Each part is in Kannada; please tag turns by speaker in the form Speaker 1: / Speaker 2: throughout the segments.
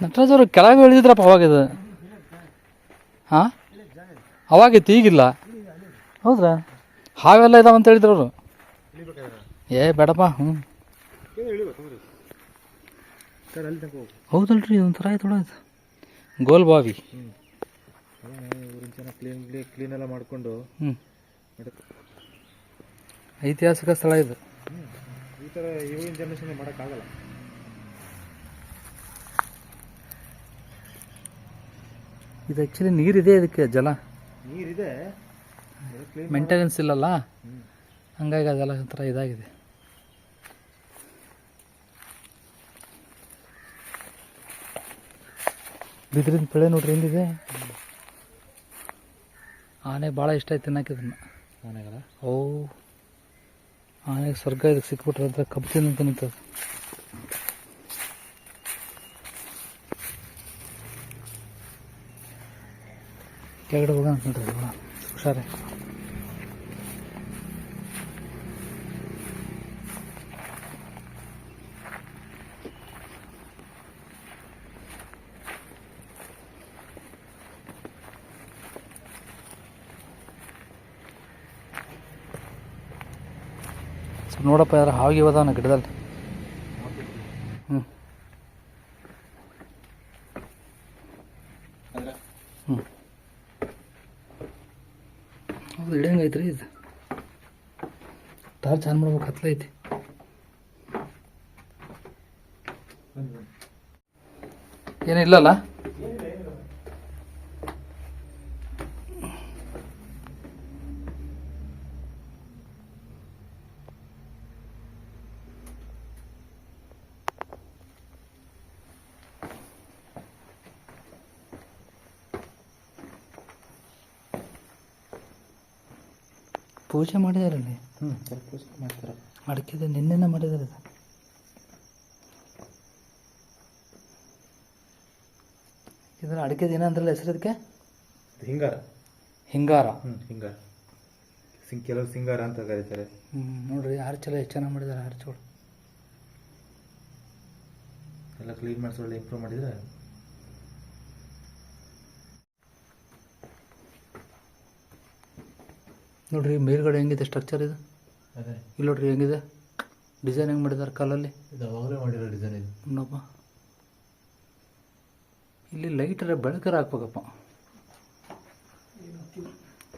Speaker 1: ನಟರಾಜ್ ಅವರು ಕೆಳಗೆ ಇಳಿದಿದ್ರಪ್ಪ ಅವಾಗಿದು. ಹಾಂ, ಅವಾಗಿತ್ತು, ಈಗಿಲ್ಲ. ಹೌದ್ರಾ? ಹಾವೆಲ್ಲ ಇದಾವಂತ ಹೇಳಿದ್ರು ಅವರು. ಏ ಬೇಡಪ್ಪ. ಹ್ಞೂ ಹೌದಲ್ರಿ, ಒಂಥರ ಆಯ್ತು ಹೊಡೋದು. ಗೋಲ್ ಬಾವಿ.
Speaker 2: ಕ್ಲೀನ್ ಎಲ್ಲ ಮಾಡಿಕೊಂಡು.
Speaker 1: ಹ್ಞೂ, ಐತಿಹಾಸಿಕ ಸ್ಥಳ ಇದು.
Speaker 2: ಈ ಥರ ಇವಾಗಿನ ಜನರೇಷನ್ ಮಾಡೋಕ್ಕಾಗಲ್ಲ.
Speaker 1: ಇದು ಆ್ಯಕ್ಚುಲಿ ನೀರಿದೆ, ಇದಕ್ಕೆ ಜಲ
Speaker 2: ನೀರಿದೆ,
Speaker 1: ಮೇಂಟೆನೆನ್ಸ್ ಇಲ್ಲಲ್ಲ, ಹಂಗಾಗಿ ಅದೆಲ್ಲ ಒಂಥರ ಇದಾಗಿದೆ. ಬಿದ್ರಿಂದ ಬೆಳೆ ನೋಡ್ರಿ ಹೆಂಗಿದೆ. ಆನೆ ಭಾಳ ಇಷ್ಟ ಆಯ್ತು ತಿನ್ನಕ್ಕೆ ಇದನ್ನು.
Speaker 2: ಆನೆಗಳ
Speaker 1: ಓ, ಆನೆಗೆ ಸ್ವರ್ಗ ಇದಕ್ಕೆ ಸಿಕ್ಬಿಟ್ರೆ ಅಂತ ಕಬ್ಬು ತಿನ್ನಂತ ನಿಂತದ. ಕೆಳಗಡೆ ಹೋಗೋಣ ನೋಡ್ರಿ, ಹುಷಾರೇ. ನೋಡಪ್ಪ, ಯಾರು ಹಾವಿಗೆ ಹೋದವನ ಗಿಡದಲ್ಲಿ. ಹ್ಞೂ ಹ್ಞೂ ಹೌದು, ಇಡಂಗೈತ್ರಿ ಇದು. ಟಾರ್ಚ್ ಆನ್ ಮಾಡ್ಬೇಕು, ಹತ್ತಲೈತಿ. ಏನಿಲ್ಲಲ್ಲ. ಪೂಜೆ ಮಾಡಿದಾರಲ್ಲಿ.
Speaker 2: ಪೂಜೆ ಮಾಡ್ತಾರೆ.
Speaker 1: ಅಡಿಕೆದ ನಿನ್ನೆನ ಮಾಡಿದಾರೆ. ಇದರ ಅಡಿಕೆದ ಏನಂದ್ರಲ್ಲ ಹೆಸರು ಇದಕ್ಕೆ?
Speaker 2: ಹಿಂಗಾರ.
Speaker 1: ಹಿಂಗಾರ.
Speaker 2: ಹಿಂಗಾರ. ಕೆಲವು ಸಿಂಗಾರ ಅಂತ ಕರೀತಾರೆ.
Speaker 1: ನೋಡ್ರಿ, ಆರ್ಚೆಲ್ಲ ಎಷ್ಟು ಚೆನ್ನಾಗಿ ಮಾಡಿದ್ದಾರೆ. ಆರ್ಚೋಳು
Speaker 2: ಎಲ್ಲ ಕ್ಲೀನ್ ಮಾಡಿಸಿ ಒಳ್ಳೆ ಇಂಪ್ರೂವ್ ಮಾಡಿದ್ರೆ.
Speaker 1: ನೋಡ್ರಿ ಮೇಲ್ಗಡೆ ಹೆಂಗಿದೆ ಸ್ಟ್ರಕ್ಚರ್ ಇದು.
Speaker 2: ಅದೇ
Speaker 1: ಇಲ್ಲಿ ನೋಡ್ರಿ ಹೆಂಗಿದೆ ಡಿಸೈನ್, ಹೆಂಗೆ ಮಾಡಿದ್ದಾರೆ ಕಲ್ಲಲ್ಲಿ.
Speaker 2: ಇದು ಅವಾಗಲೇ ಮಾಡಿರೋ ಡಿಸೈನ್ ಇದು.
Speaker 1: ಇನ್ನೊಬ್ಬ ಇಲ್ಲಿ ಲೈಟರ ಬೆಳಕರ ಹಾಕ್ಬೇಕಪ್ಪ.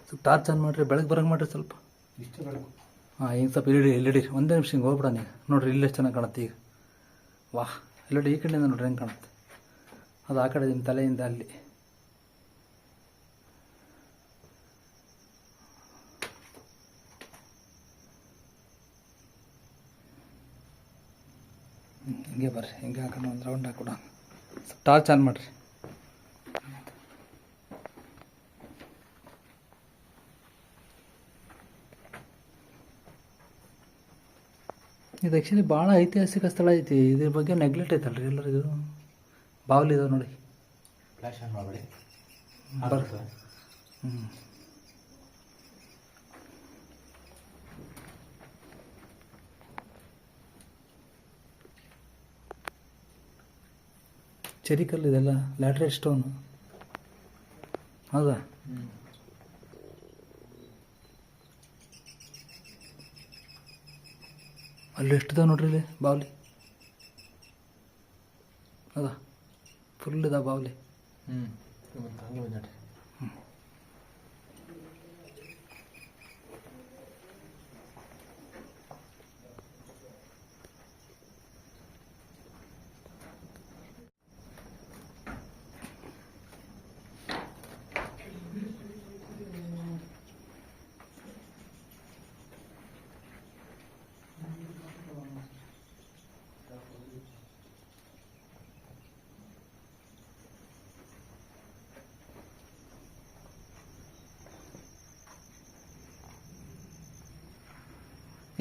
Speaker 1: ಸ್ವಲ್ಪ ಟಾರ್ಚ್ ಆನ್ ಮಾಡಿರಿ, ಬೆಳಗ್ಗೆ ಬರಂಗೆ ಮಾಡಿರಿ ಸ್ವಲ್ಪ.
Speaker 2: ಇಷ್ಟು ಬೆಳಕು.
Speaker 1: ಹಾಂ, ಹಿಂಗೆ ಸ್ವಲ್ಪ ಇಲ್ಲಿಡಿ ಒಂದೇ ನಿಮಿಷ ಹಿಂಗೆ ಹೋಗ್ಬಿಡ ನೀವು. ನೋಡ್ರಿ ಇಲ್ಲಿ ಎಷ್ಟು ಚೆನ್ನಾಗಿ ಕಾಣುತ್ತೆ ಈಗ. ವಾಹ್, ಇಲ್ಲಡಿ ಈ ಕಡೆಯಿಂದ ನೋಡ್ರಿ ಹೆಂಗೆ ಕಾಣುತ್ತೆ. ಅದು ಆ ಕಡೆ ನಿಮ್ಮ ತಲೆಯಿಂದ ಅಲ್ಲಿ. ಹಿಂಗೆ ಬರ್ರಿ, ಹಿಂಗೆ ಹಾಕೋಣ, ಒಂದು ರೌಂಡ್ ಹಾಕೊಡ. ಸ್ವಲ್ಪ ಟಾರ್ಚ್ ಆನ್ ಮಾಡಿರಿ. ಇದು ಆ್ಯಕ್ಚುಲಿ ಭಾಳ ಐತಿಹಾಸಿಕ ಸ್ಥಳ ಐತಿ. ಇದ್ರ ಬಗ್ಗೆ ನೆಗ್ಲೆಕ್ಟ್ ಐತಲ್ರಿ ಎಲ್ಲರಿಗೂ. ಬಾವ್ಲಿ ಇದಾವೆ ನೋಡಿ.
Speaker 2: ಫ್ಲ್ಯಾಶ್ ಆನ್ ಮಾಡಬೇಡಿ.
Speaker 1: ಹ್ಞೂ, ಚೆರಿ ಕಲ್ಲು ಇದೆಲ್ಲ, ಲ್ಯಾಟ್ರೈಟ್ ಸ್ಟೋನು. ಹೌದಾ? ಅಲ್ಲಿ ಎಷ್ಟಿದಾವೆ ನೋಡ್ರಿ ಇಲ್ಲಿ ಬಾವ್ಲಿ. ಹೌದಾ? ಫುಲ್ ಇದಾವೆ ಬಾವ್ಲಿ.
Speaker 2: ಹಂಗೆ ಬಂದ್ರಿ.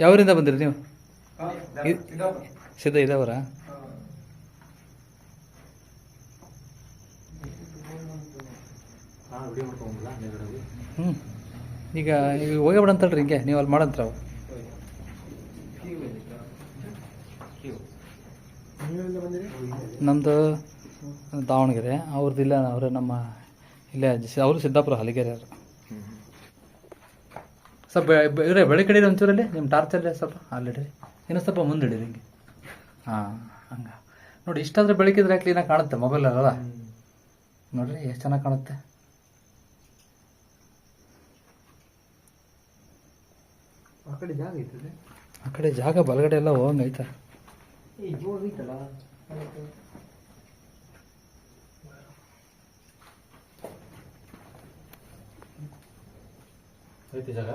Speaker 1: ಯಾವರಿಂದ ಬಂದಿರಿ ನೀವು? ಸಿದ್ಧ ಇದಾವರ? ಹ್ಞೂ, ಈಗ ಹೋಗೇ ಬಿಡಂತಲ್ರಿ ಹಿಂಗೆ ನೀವು ಅಲ್ಲಿ ಮಾಡಂತ್ರ. ನಮ್ಮದು ದಾವಣಗೆರೆ ಅವ್ರದ್ದು ಇಲ್ಲ, ಅವರೇ ನಮ್ಮ ಇಲ್ಲೇ ಅವರು ಸಿದ್ದಾಪುರ ಹಲಿಗೆರೆ ಅವರು. ಸ್ವಲ್ಪ ಇವರೇ ಬೆಳೆ ಕಡೆ ಒಂಚೂರಲ್ಲಿ ನಿಮ್ಮ ಟಾರ್ಚಲ್ಲೇ ಸ್ವಲ್ಪ ಅಲ್ಲಿಡ್ರಿ, ಇನ್ನೂ ಸ್ವಲ್ಪ ಮುಂದಿಡಿರಿ ಹಿಂಗೆ. ಹಾಂ ಹಂಗೆ ನೋಡಿ, ಇಷ್ಟಾದರೆ ಬೆಳಕಿದ್ರೆ ಕ್ಲೀನಾಗಿ ಕಾಣುತ್ತೆ ಮೊಬೈಲಲ್ಲ. ನೋಡಿರಿ ಎಷ್ಟು ಚೆನ್ನಾಗಿ ಕಾಣುತ್ತೆ.
Speaker 2: ಆ ಕಡೆ ಜಾಗ ಐತದೆ,
Speaker 1: ಆ ಕಡೆ ಜಾಗ ಬಲಗಡೆ ಎಲ್ಲ ಹೋಗಂಗೆ ಐತೆ. ಐತಿ ಜಾಗ.